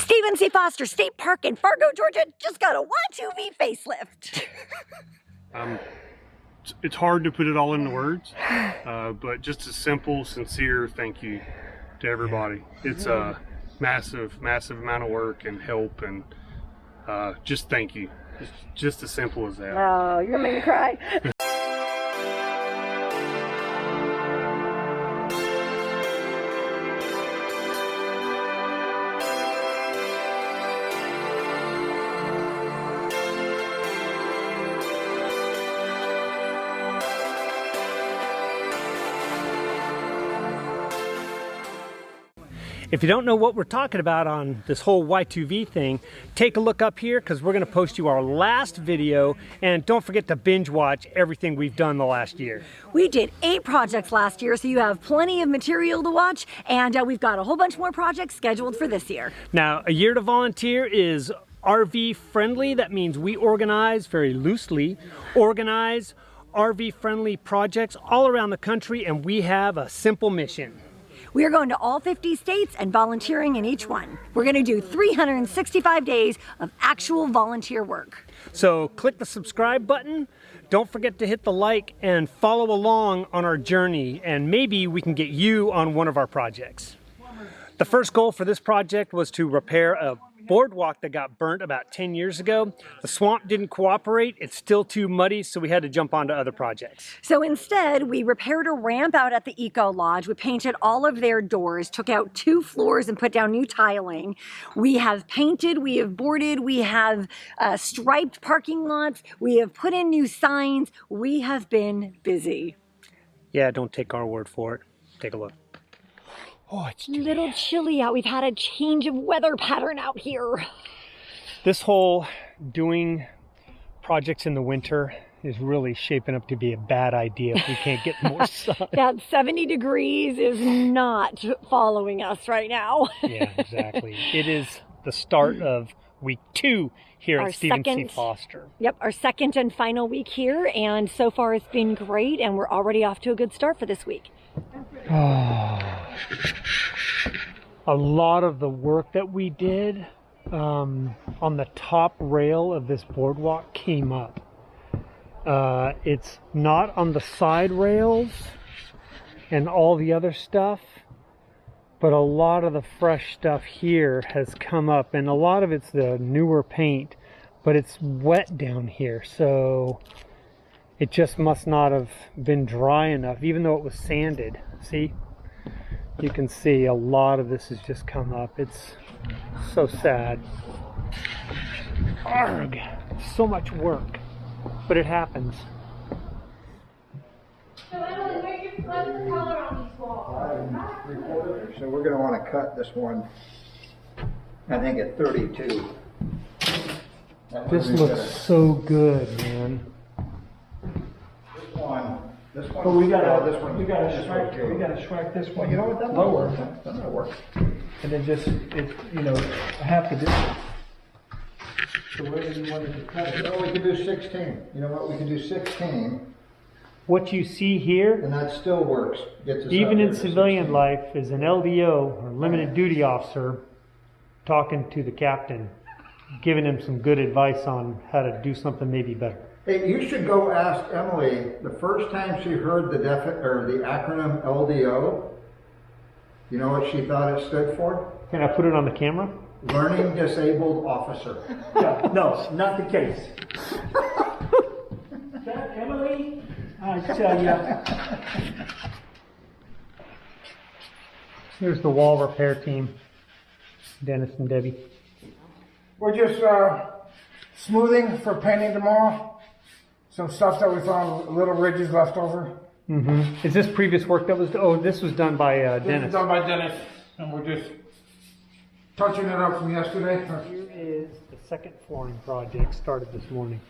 Stephen C. Foster State Park in Fargo, Georgia just got a Y2V facelift. It's hard to put it all into words, but just a simple, sincere thank you to everybody. It's a massive, massive amount of work and help, and just thank you. It's just as simple as that. Oh, you're gonna make me cry. If you don't know what we're talking about on this whole Y2V thing, take a look up here because we're going to post you our last video, and don't forget to binge watch everything we've done the last year. We did 8 projects last year, so you have plenty of material to watch, and we've got a whole bunch more projects scheduled for this year. Now, a year to volunteer is RV friendly. That means we organize very loosely, organize RV friendly projects all around the country, and we have a simple mission. We are going to all 50 states and volunteering in each one. We're going to do 365 days of actual volunteer work. So click the subscribe button. Don't forget to hit the like and follow along on our journey, and maybe we can get you on one of our projects. The first goal for this project was to repair a boardwalk that got burnt about 10 years ago. The swamp didn't cooperate. It's still too muddy, so we had to jump onto other projects. So instead, we repaired a ramp out at the Eco Lodge. We painted all of their doors, took out 2 floors and put down new tiling. We have painted, we have boarded, we have striped parking lots, we have put in new signs. We have been busy. Yeah, don't take our word for it. Take a look. Oh, it's a little chilly out. We've had a change of weather pattern out here. This whole doing projects in the winter is really shaping up to be a bad idea if we can't get more sun. That 70 degrees is not following us right now. Yeah, exactly. It is the start of week 2 here at Stephen C. Foster. Yep, our second and final week here, and so far it's been great, and we're already off to a good start for this week. A lot of the work that we did on the top rail of this boardwalk came up. It's not on the side rails and all the other stuff, but a lot of the fresh stuff here has come up, and a lot of it's the newer paint, but it's wet down here, so it just must not have been dry enough, even though it was sanded. See? You can see a lot of this has just come up. It's so sad. Arg! So much work, but it happens. So Emily, what's the color on these walls? So we're going to want to cut this one, I think at 32. This looks so good, man. This one. But we gotta, this one. we gotta shrink this one. Well, you know what? That lower, that'll work. and then just I have to do it. So where do you want to cut it? No, we can do 16. You know what? We can do 16, What you see here, and that still works. Gets us even out in there to civilian 16. life, is an LDO or limited duty officer talking to the captain, giving him some good advice on how to do something maybe better. Hey, you should go ask Emily the first time she heard the acronym LDO. You know what she thought it stood for? Can I put it on the camera? Learning Disabled Officer. Yeah, no, not the case. That Emily, I tell you. Here's the wall repair team, Dennis and Debbie. We're just smoothing for painting tomorrow. Some stuff that we found, little ridges left over. Mm-hmm. Is this previous work that was? Oh, this was done by This Dennis. is done by Dennis, and we're just touching it up from yesterday. Here is the second flooring project started this morning.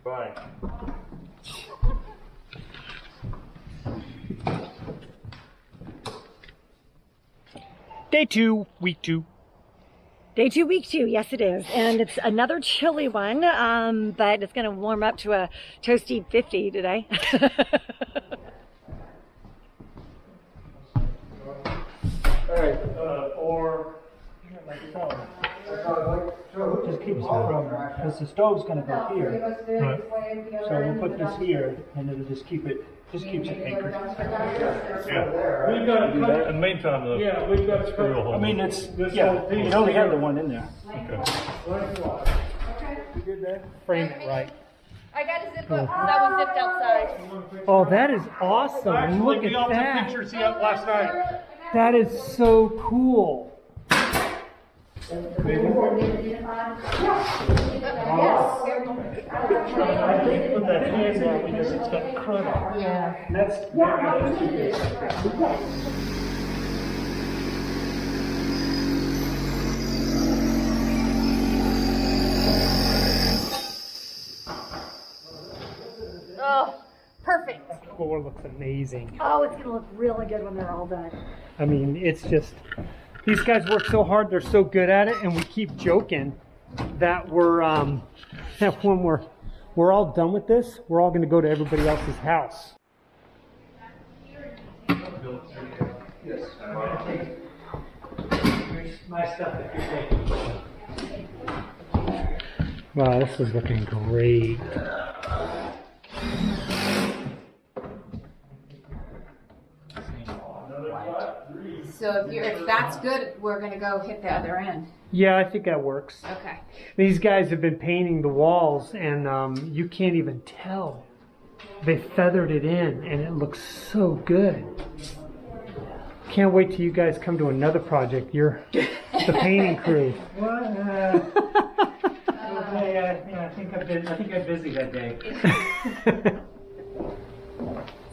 Bye. Day 2, week 2. Day 2, week 2, yes it is. And it's another chilly one, but it's gonna warm up to a toasty 50 today. Alright, or like so. Just keeps it from, because the stove's gonna go here. Right. So we'll put this here, and it'll just keep it, keeps it anchored. Yeah. We've got In the meantime, we've got screw will hold. I mean, it's, you only have the one in there. Okay. You did that? Frame it right. I got a zip up. That was zipped outside. Oh, that is awesome. Look at that. Pictures he up last night. That is so cool. I think put that hand down because it's got crud on it. Yeah. That's Oh, perfect. floor looks amazing. Oh, it's gonna look really good when they're all done. I mean, it's just, these guys work so hard, they're so good at it, and we keep joking that that when we're all done with this, we're all gonna go to everybody else's house. My stuff that you're taking. Wow, this is looking great. So if that's good, we're gonna go hit the other end. Yeah, I think that works. Okay. These guys have been painting the walls, and you can't even tell. They feathered it in, and it looks so good. Can't wait till you guys come to another project. You're the painting crew. What? I think I'm busy that day.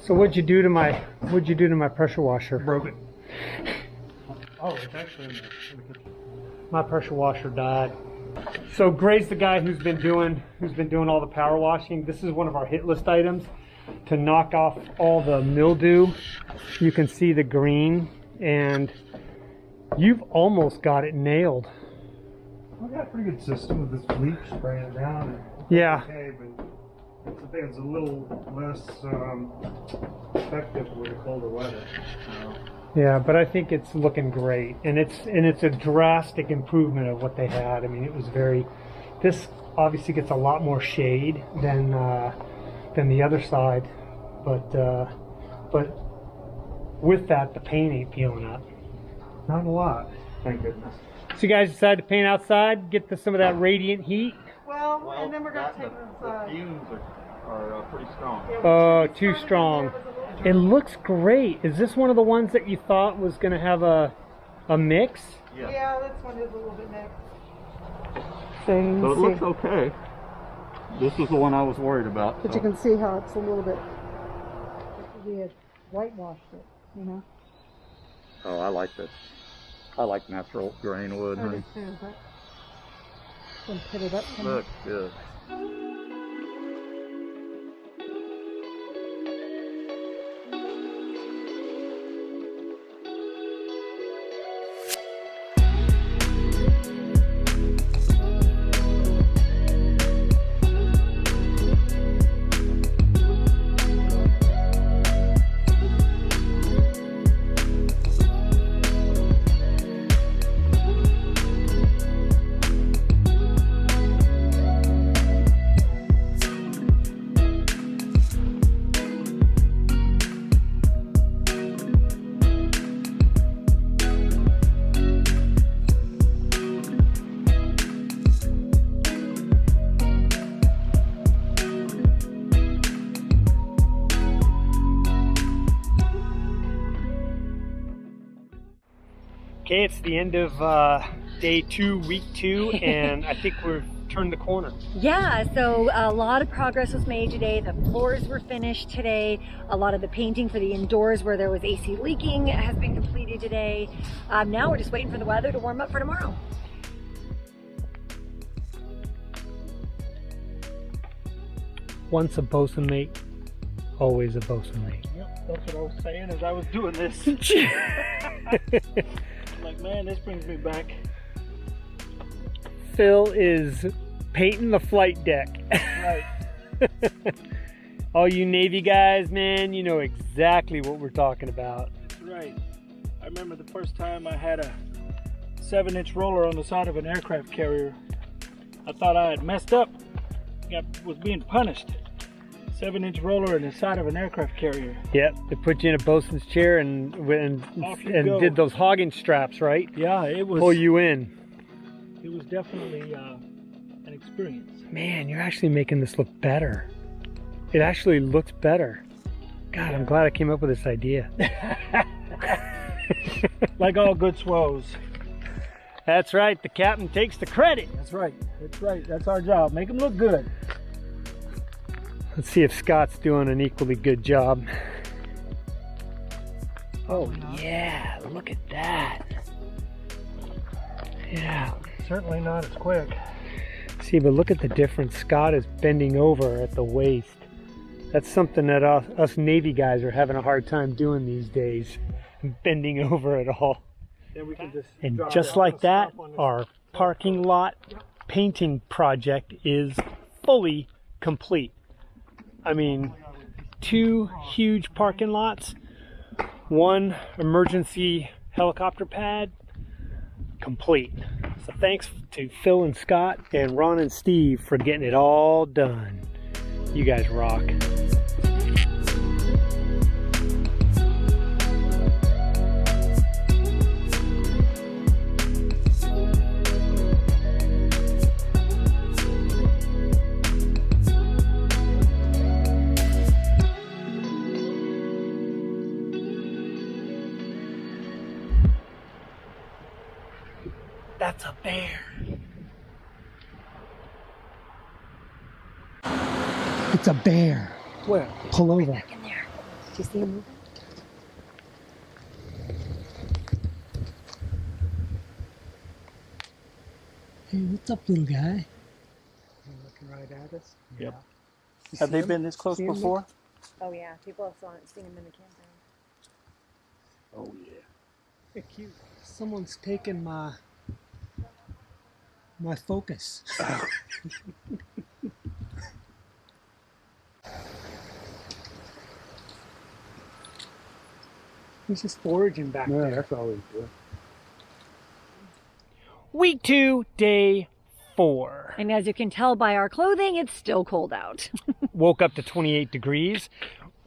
So what'd you do to my pressure washer? Broke it. Oh, it's actually in the kitchen. My pressure washer died. So Gray's the guy who's been doing all the power washing. This is one of our hit list items to knock off all the mildew. You can see the green, and you've almost got it nailed. I've got a pretty good system with this bleach spraying down. And Yeah. okay, but I think it's a little less effective with the colder weather. Yeah, but I think it's looking great, and it's a drastic improvement of what they had. I mean, it was this obviously gets a lot more shade than the other side, but with that, the paint ain't peeling up. Not a lot, thank goodness. So you guys decided to paint outside, get some of that radiant heat. Well, and then we're going to take it The inside. fumes are pretty strong. Oh, too strong. It looks great. Is this one of the ones that you thought was going to have a mix? Yeah, this one is a little bit mixed. So it looks okay. This was the one I was worried about. But you can see how it's a little bit, we had whitewashed it, you know? Oh, I like this. I like natural grain wood. I do too, but then put it up. Looks good. Okay, it's the end of day 2, week 2, and I think we've turned the corner. Yeah, so a lot of progress was made today. The floors were finished today. A lot of the painting for the indoors where there was AC leaking has been completed today. Now we're just waiting for the weather to warm up for tomorrow. Once a bosun mate, always a bosun mate. Yep, that's what I was saying as I was doing this. Like, man, this brings me back Phil is painting the flight deck. Right. All you Navy guys, man, you know exactly what we're talking about. That's right. I remember the first time I had a 7-inch roller on the side of an aircraft carrier. I thought I had messed up. Was being punished. 7-inch roller in the side of an aircraft carrier. Yep, they put you in a bosun's chair and go. did those hogging straps, right? Yeah, it was. Pull you in. It was definitely an experience. Man, you're actually making this look better. It actually looks better. God, I'm glad I came up with this idea. Like all good swos. That's right, the captain takes the credit. That's right. That's right. That's our job. Make them look good. Let's see if Scott's doing an equally good job. Oh yeah, look at that. Yeah. Certainly not as quick. See, but look at the difference. Scott is bending over at the waist. That's something that us Navy guys are having a hard time doing these days. Bending over at all. Then we can just And just like that, our parking lot painting project is fully complete. I mean, 2 huge parking lots, 1 emergency helicopter pad, complete. So thanks to Phil and Scott and Ron and Steve for getting it all done. You guys rock. That's a bear. It's a bear. Where? Pull over. Back in there. Did you see him moving? Hey, what's up, little guy? Looking right at us. Yep. Have they been this close before? Oh yeah, people have seen him in the campground. Oh yeah. They're cute. Someone's taken my focus. He's just foraging back there. That's always good. Week 2, day 4. And as you can tell by our clothing, it's still cold out. Woke up to 28 degrees.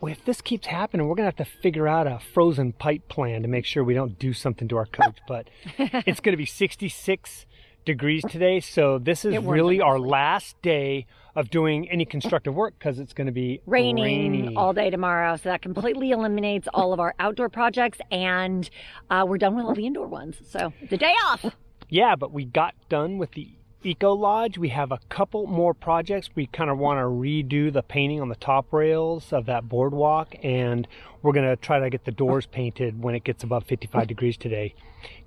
Well, if this keeps happening, we're going to have to figure out a frozen pipe plan to make sure we don't do something to our coach. But it's going to be 66 degrees today, so this is really our last day of doing any constructive work because it's going to be Raining all day tomorrow, so that completely eliminates all of our outdoor projects, and we're done with all the indoor ones. So the day off. Yeah, but we got done with the Eco Lodge. We have a couple more projects. We kind of want to redo the painting on the top rails of that boardwalk, and we're going to try to get the doors painted when it gets above 55 degrees today.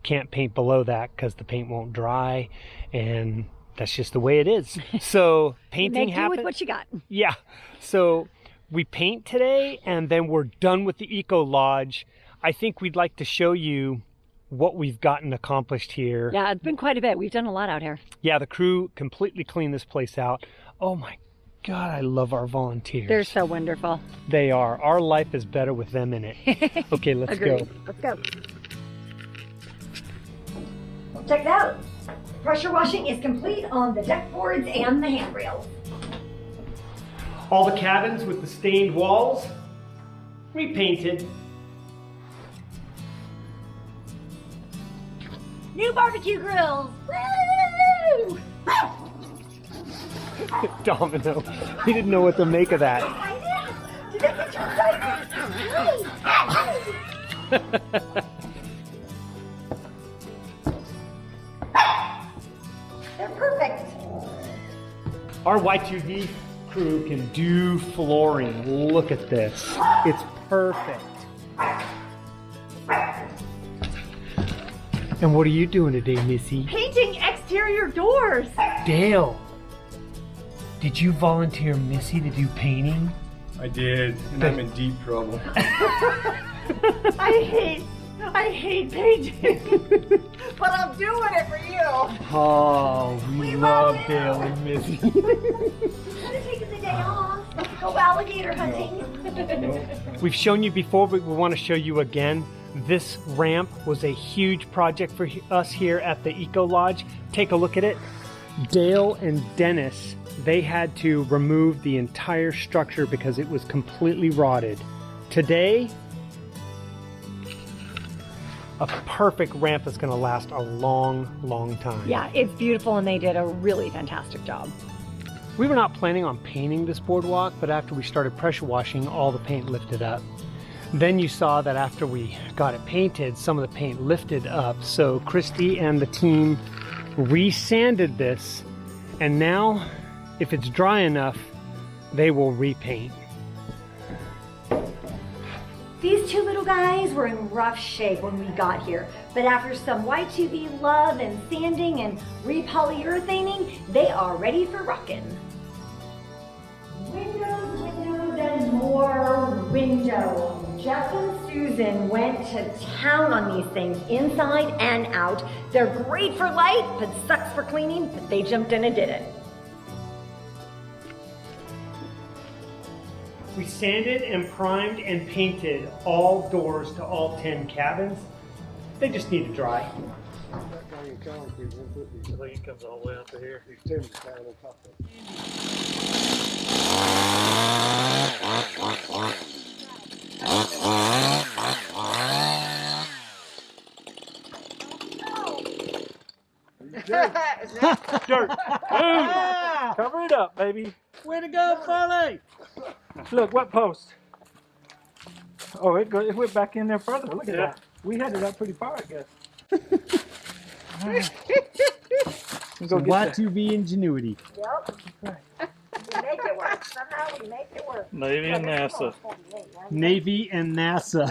Can't paint below that because the paint won't dry, and that's just the way it is. So painting Make do happens. with what you got. Yeah. So we paint today, and then we're done with the Eco Lodge. I think we'd like to show you what we've gotten accomplished here. Yeah, it's been quite a bit. We've done a lot out here. Yeah, the crew completely cleaned this place out. Oh my God, I love our volunteers. They're so wonderful. They are. Our life is better with them in it. Okay, let's go. Agreed. Let's go. Check it out. Pressure washing is complete on the deck boards and the handrails. All the cabins with the stained walls, repainted. New barbecue grills. Woo! Domino. He didn't know what to make of that. I know. Did I get you excited? They're perfect. Our Y2V crew can do flooring. Look at this. It's perfect. And what are you doing today, Missy? Painting exterior doors. Dale, did you volunteer Missy to do painting? I did, and I'm in deep trouble. I hate I hate painting, but I'm doing it for you. Oh, we love Dale and Missy. I'm gonna take the day off. Let's go alligator hunting. We've shown you before, but we want to show you again. This ramp was a huge project for us here at the Eco Lodge. Take a look at it. Dale and Dennis, they had to remove the entire structure because it was completely rotted. Today, a perfect ramp that's going to last a long, long time. Yeah, it's beautiful and they did a really fantastic job. We were not planning on painting this boardwalk, but after we started pressure washing, all the paint lifted up. Then you saw that after we got it painted, some of the paint lifted up. So Christy and the team re-sanded this, and now, if it's dry enough, they will repaint. These two little guys were in rough shape when we got here, but after some Y2V love and sanding and repolyurethaning, they are ready for rocking. Windows, windows, and more windows. Jeff and Susan went to town on these things, inside and out. They're great for light, but sucks for cleaning, but they jumped in and did it. We sanded and primed and painted all doors to all 10 cabins. They just need to dry. That guy in concrete won't put these. I think it comes all the way up to here. These timbers down on top of it. Dirt. Boom. Cover it up, baby. Way to go, Farley! Look, what post? Oh, it went back in there further. Look at that. We had it up pretty far, I guess. Go get Y2V ingenuity. Yep. We make it work. Somehow we make it work. Navy and NASA. Navy and NASA.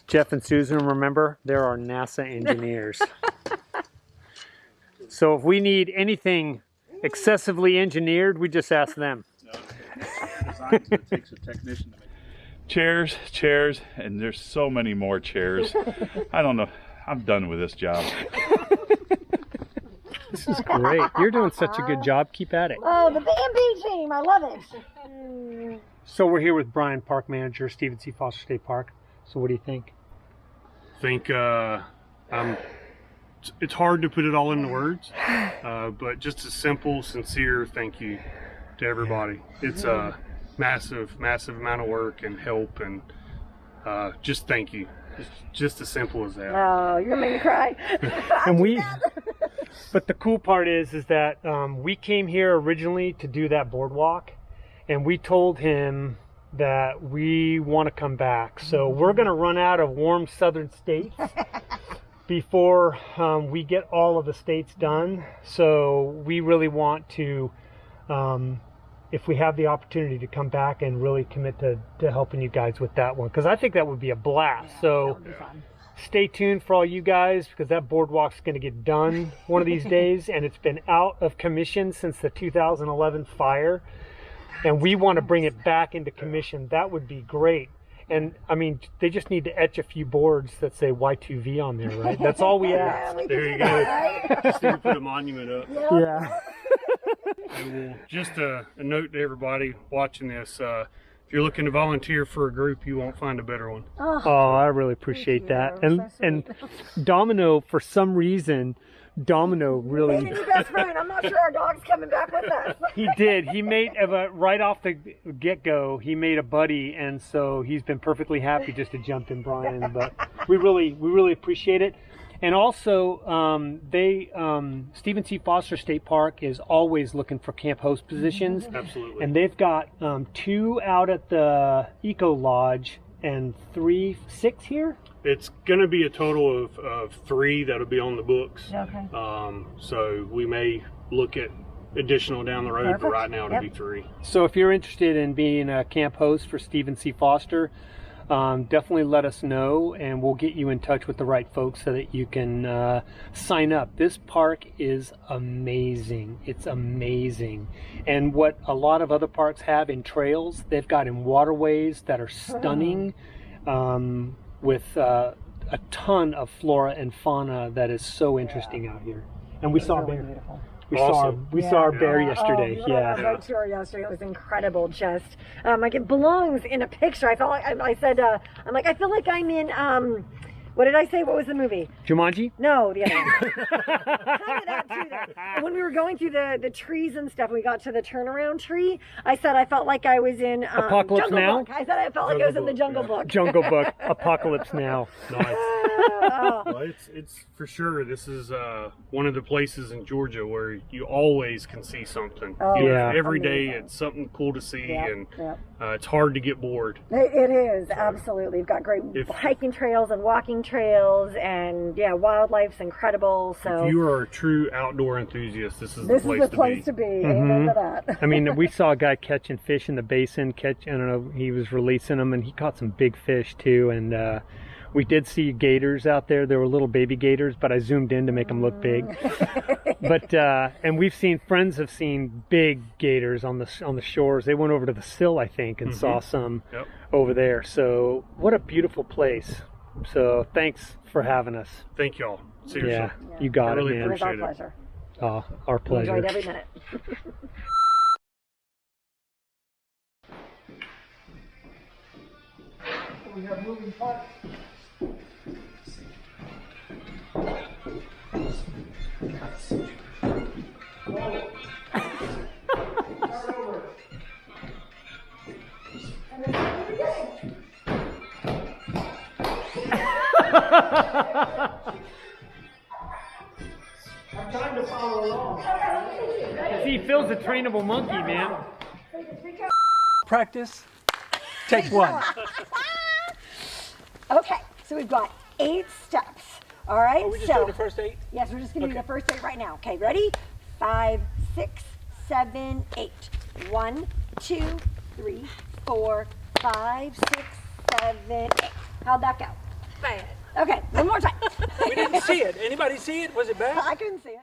Jeff and Susan, remember, there are NASA engineers. So if we need anything excessively engineered, we just ask them. It takes a technician to make chairs, chairs, and there's so many more chairs. I don't know. I'm done with this job. This is great. You're doing such a good job. Keep at it. Oh, the B&B team. I love it. So we're here with Brian, Park Manager, Stephen C. Foster State Park. So what do you think? It's hard to put it all into words, but just a simple, sincere thank you to everybody. It's a massive, massive amount of work and help, and just thank you. It's just as simple as that. Oh, you're gonna make me cry. But the cool part is that we came here originally to do that boardwalk, and we told him that we want to come back. So we're going to run out of warm southern states before we get all of the states done. So we really want to, if we have the opportunity, to come back and really commit to helping you guys with that one, because I think that would be a blast. So stay tuned for all you guys, because that boardwalk's going to get done one of these days, and it's been out of commission since the 2011 fire. And we want to bring it back into commission. That would be great. And I mean, they just need to etch a few boards that say Y2V on there, right? That's all we ask. There you go. Just need to put a monument up. Yeah. And just a note to everybody watching this. If you're looking to volunteer for a group, you won't find a better one. Oh, I really appreciate that. And Domino, for some reason, really... Maybe best friend. I'm not sure our dog's coming back with us. He did. He made, right off the get-go, he made a buddy, and so he's been perfectly happy just to jump in, Brian. But we really appreciate it. And also, Stephen C. Foster State Park is always looking for camp host positions. Absolutely. And they've got 2 out at the Eco Lodge and 6 here. It's going to be a total of 3 that'll be on the books. Okay. So we may look at additional down the road, but right now it'll be 3. So if you're interested in being a camp host for Stephen C. Foster, definitely let us know, and we'll get you in touch with the right folks so that you can sign up. This park is amazing. It's amazing. And what a lot of other parks have in trails, they've got in waterways that are stunning, with a ton of flora and fauna that is so interesting out here. And we saw bear. We saw our bear yesterday. On a boat tour yesterday. It was incredible. Just like it belongs in a picture. I felt like I said, I'm like, I feel like I'm in. What did I say? What was the movie? Jumanji? No, the other one. Kind of that too, though. When we were going through the trees and stuff, we got to the turnaround tree. I said I felt like I was in Apocalypse Jungle Now. Book. I said I felt like I was in the Jungle Book. Jungle Book. Apocalypse Now. Nice. Well, it's for sure. This is one of the places in Georgia where you always can see something. Every day it's something cool to see, and it's hard to get bored. It is, absolutely. We've got great hiking trails and walking trails, and wildlife's incredible. So if you are a true outdoor enthusiast, this is the place to be. Amen to that. I mean, we saw a guy catching fish in the basin. I don't know, he was releasing them, and he caught some big fish too. And we did see gators out there. There were little baby gators, but I zoomed in to make them look big. But and we've seen, friends have seen big gators on the shores. They went over to the Sill, I think, and saw some over there. So what a beautiful place. So thanks for having us. Thank y'all. Seriously. Yeah, you got it, really man. It was our appreciate pleasure. Oh, our pleasure. Enjoyed every minute. We have moving parts. I'm trying to follow along. See, Phil's a trainable monkey, man. Practice. Take one. Okay, so we've got 8 steps. All right. Are we just doing the first 8? Yes, we're just going to do the first 8 right now. Okay, ready? 5, 6, 7, 8. 1, 2, 3, 4, 5, 6, 7, 8. How'd that go? Bad. Okay, one more time. We didn't see it. Anybody see it? Was it bad? I couldn't see it.